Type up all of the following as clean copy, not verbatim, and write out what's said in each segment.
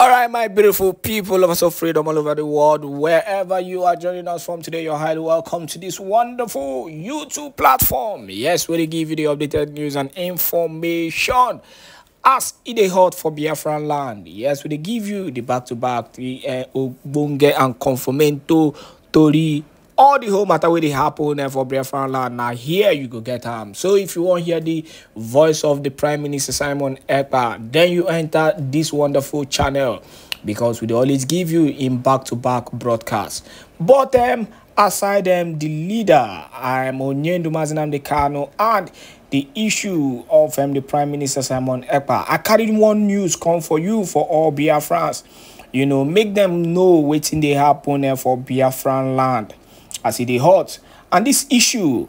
All right, my beautiful people, lovers of freedom all over the world, wherever you are joining us from today, you're highly welcome to this wonderful YouTube platform. Yes, we will give you the updated news and information as it is hot for Biafraland. Yes, we will give you the back-to-back, the Ogbonge and Confirmento Tori. All the whole matter where they happen for Biafraland. Now here you go get them. So if you want to hear the voice of the Prime Minister Simon Ekpa, then you enter this wonderful channel because we always give you in back-to-back broadcasts. But aside the leader, I'm Onyendu Mazinam Kano, and the issue of the Prime Minister Simon Ekpa, I carried one news come for you for all Biafrans. You know, make them know what's in the happen for Biafraland as it is hot. And this issue,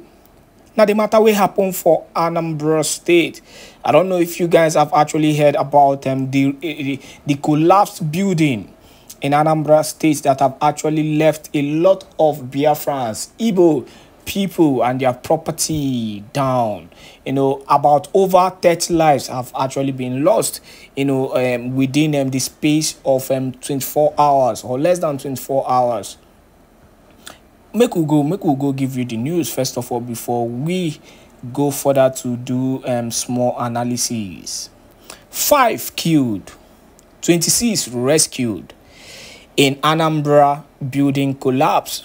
now the matter will happen for Anambra State. I don't know if you guys have actually heard about the collapsed building in Anambra State that have actually left a lot of Biafrans, Igbo people and their property down. You know, about over 30 lives have actually been lost, you know, within the space of 24 hours or less than 24 hours. Make we go give you the news first of all before we go further to do small analysis. 5 killed, 26 rescued in Anambra building collapse.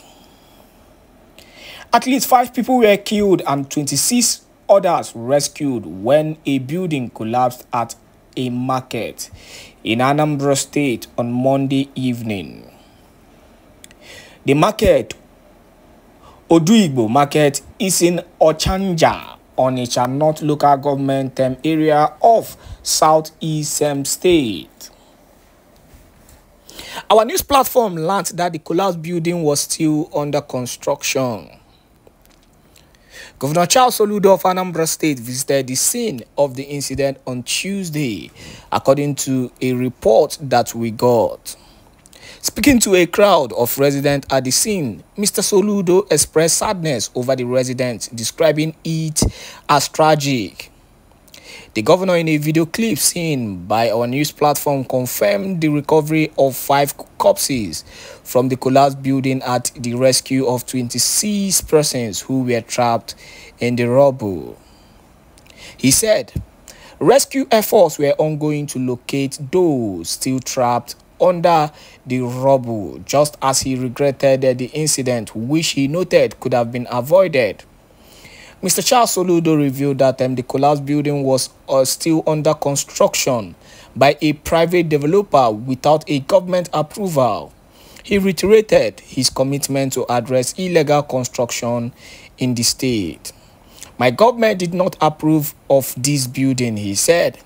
At least 5 people were killed and 26 others rescued when a building collapsed at a market in Anambra State on Monday evening. The market, Oduigbo Market, is in Ochanja, Onitsha North local government area of Southeast State. Our news platform learned that the collapsed building was still under construction. Governor Charles Soludo of Anambra State visited the scene of the incident on Tuesday, according to a report that we got. Speaking to a crowd of residents at the scene, Mr. Soludo expressed sadness over the residents, describing it as tragic. The governor, in a video clip seen by our news platform, confirmed the recovery of 5 corpses from the collapsed building at the rescue of 26 persons who were trapped in the rubble. He said, rescue efforts were ongoing to locate those still trapped under the rubble, just as he regretted the incident, which he noted could have been avoided. Mr. Charles Soludo revealed that the collapsed building was still under construction by a private developer without a government approval. He reiterated his commitment to address illegal construction in the state. My government did not approve of this building, he said.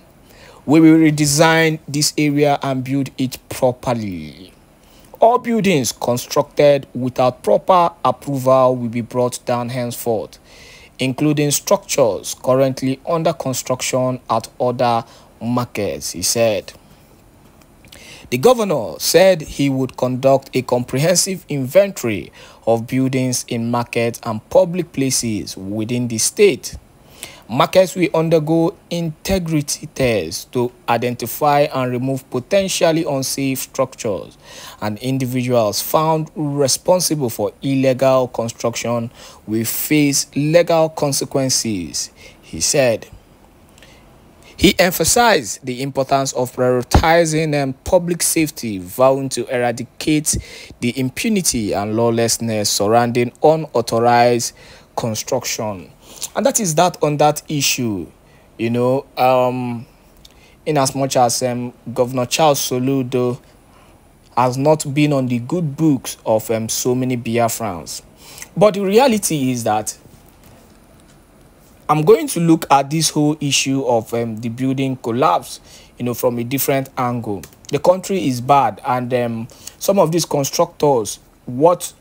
We will redesign this area and build it properly. All buildings constructed without proper approval will be brought down henceforth, including structures currently under construction at other markets, he said. The governor said he would conduct a comprehensive inventory of buildings in markets and public places within the state. Markets will undergo integrity tests to identify and remove potentially unsafe structures, and individuals found responsible for illegal construction will face legal consequences, he said. He emphasized the importance of prioritizing public safety, vowing to eradicate the impunity and lawlessness surrounding unauthorized construction. And that is that on that issue, you know, in as much as Governor Charles Soludo has not been on the good books of so many Biafrans. But the reality is that I'm going to look at this whole issue of the building collapse, you know, from a different angle. The country is bad, and some of these constructors, what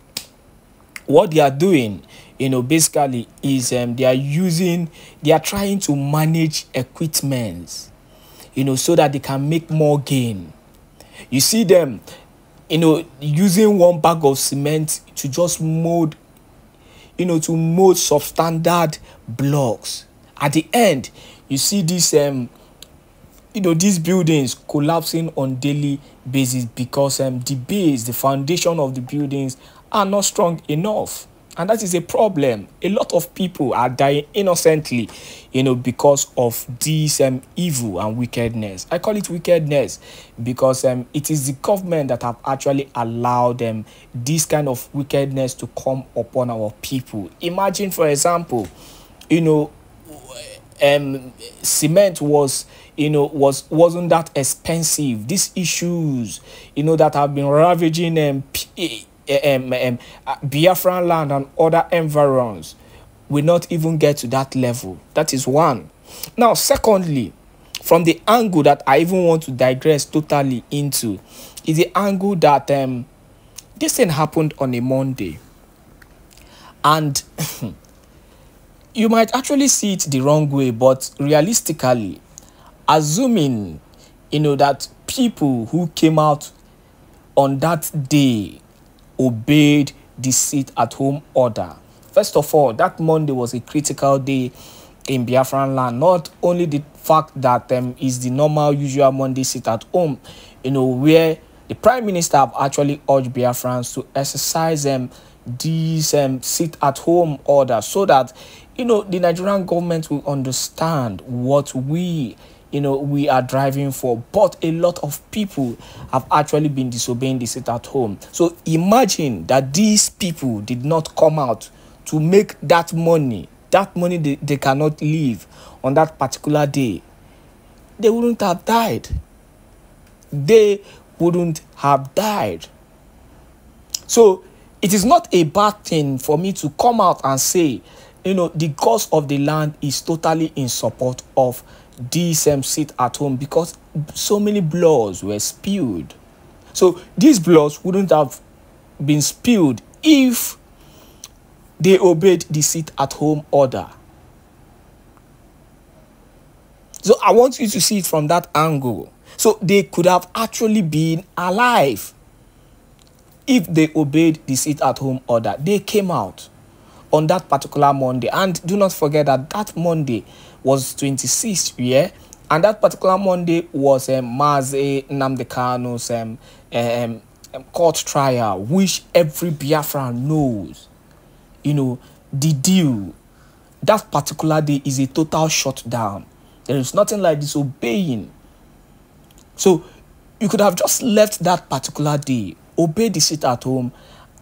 they are doing, you know, basically is they are trying to manage equipment, you know, so that they can make more gain. You see them, you know, using one bag of cement to just mold, you know, to mold substandard blocks. At the end, you see this these buildings collapsing on daily basis because the foundation of the buildings are not strong enough. And that is a problem. A lot of people are dying innocently, because of this evil and wickedness. I call it wickedness because it is the government that have actually allowed this kind of wickedness to come upon our people. Imagine, for example, cement wasn't that expensive. These issues, that have been ravaging Biafraland and other environs will not even get to that level. That is one. Now, secondly, from the angle that I even want to digress totally into, is the angle that this thing happened on a Monday. And you might actually see it the wrong way, but realistically, assuming, that people who came out on that day obeyed the sit-at-home order. First of all, that Monday was a critical day in Biafraland. Not only the fact that is the normal, usual Monday sit-at-home, where the Prime Minister have actually urged Biafrans to exercise these sit-at-home order so that, the Nigerian government will understand what we are driving for. But a lot of people have actually been disobeying the sit-at-home. So imagine that these people did not come out to make that money they cannot live on that particular day. They wouldn't have died. They wouldn't have died. So it is not a bad thing for me to come out and say, the cause of the land is totally in support of this sit-at-home because so many bloods were spilled. So these bloods wouldn't have been spilled if they obeyed the sit-at-home order. So I want you to see it from that angle. So they could have actually been alive if they obeyed the sit-at-home order. They came out on that particular Monday. And do not forget that that Monday was 26th, yeah? And that particular Monday was Mazi Nnamdi Kanu's court trial, which every Biafran knows. The deal. That particular day is a total shutdown. There is nothing like disobeying. So you could have just left that particular day, obey the sit-at-home,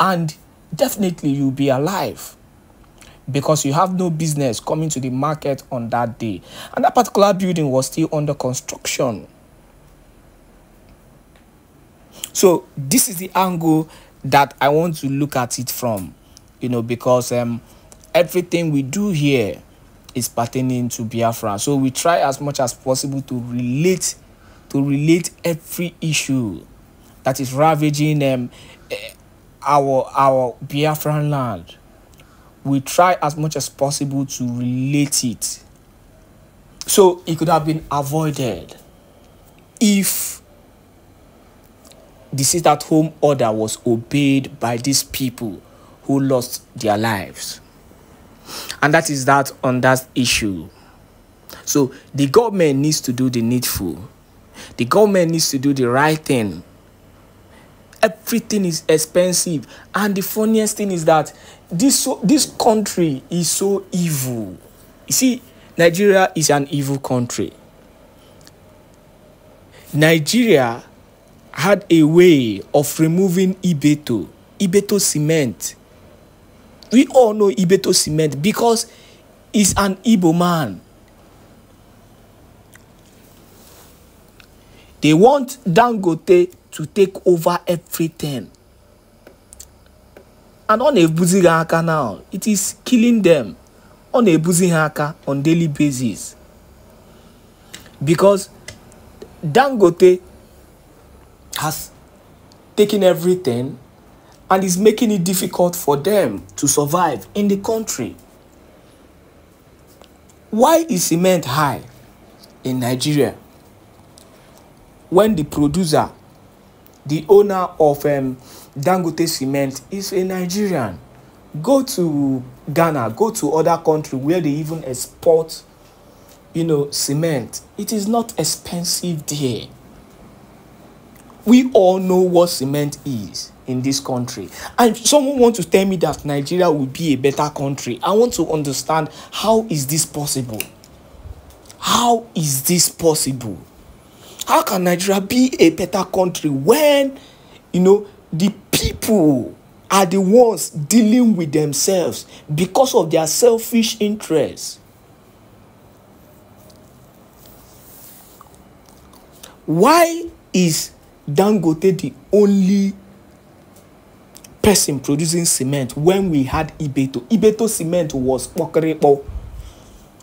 and definitely you'll be alive. Because you have no business coming to the market on that day. And that particular building was still under construction. So this is the angle that I want to look at it from. Because everything we do here is pertaining to Biafra. So we try as much as possible to relate every issue that is ravaging our Biafran land. We try as much as possible to relate it. So it could have been avoided if the sit-at-home order was obeyed by these people who lost their lives. And that is that on that issue. So the government needs to do the needful. The government needs to do the right thing. Everything is expensive. And the funniest thing is that this country is so evil. You see, Nigeria is an evil country. Nigeria had a way of removing Ibeto cement. We all know Ibeto cement because he's an Igbo man. They want Dangote to take over everything. And on a Buzihaka now, it is killing them on a Buzihaka on daily basis. Because Dangote has taken everything and is making it difficult for them to survive in the country. Why is cement high in Nigeria when the producer, the owner of Dangote Cement is a Nigerian? Go to Ghana, go to other countries where they even export, cement. It is not expensive there. We all know what cement is in this country. And someone wants to tell me that Nigeria will be a better country. I want to understand, how is this possible? How is this possible? How can Nigeria be a better country when, the people are the ones dealing with themselves because of their selfish interests? Why is Dangote the only person producing cement when we had Ibeto? Ibeto cement was pokrepo.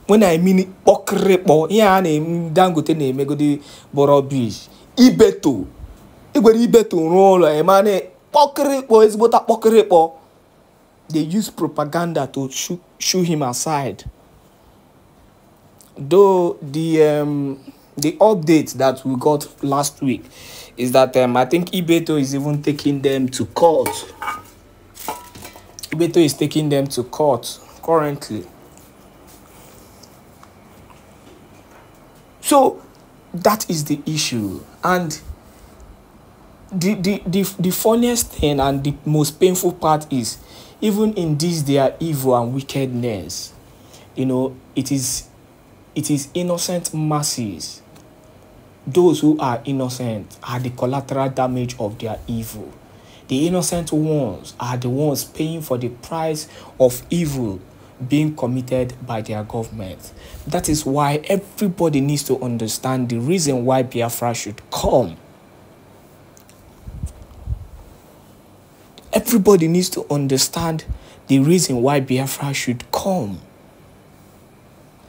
When I mean pokrepo, yeah, Dangote ne megodi boro bridge. Ibeto. Ibeto roll a man pokrepo is but a pokrepo. They use propaganda to shoo him aside. Though the update that we got last week is that I think Ibeto is even taking them to court. Ibeto is taking them to court currently. So that is the issue. And the funniest thing and the most painful part is, even in this their evil and wickedness, it is innocent masses. Those who are innocent are the collateral damage of their evil. The innocent ones are the ones paying for the price of evil being committed by their government. That is why everybody needs to understand the reason why Biafra should come. Everybody needs to understand the reason why Biafra should come.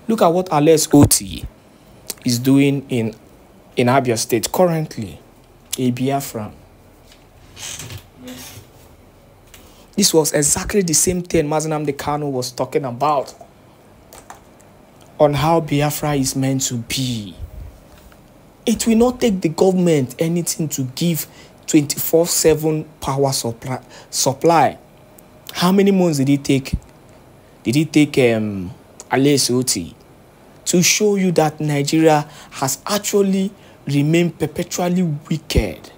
Look at what Alex Oti is doing in Abia State currently, a Biafran. This was exactly the same thing Mazi Nnamdi Kanu was talking about on how Biafra is meant to be. It will not take the government anything to give 24/7 power supply. How many months did it take? Did it take Alex Oti to show you that Nigeria has actually remained perpetually wicked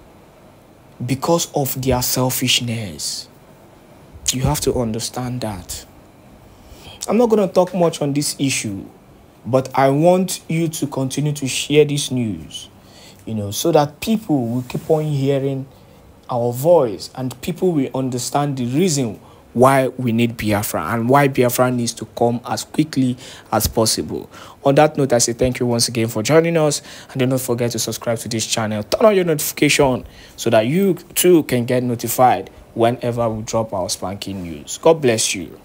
because of their selfishness? You have to understand that. I'm not going to talk much on this issue, but I want you to continue to share this news, so that people will keep on hearing our voice and people will understand the reason why we need Biafra and why Biafra needs to come as quickly as possible. On that note, I say thank you once again for joining us, and do not forget to subscribe to this channel. Turn on your notification so that you too can get notified whenever we drop our spanking news. God bless you.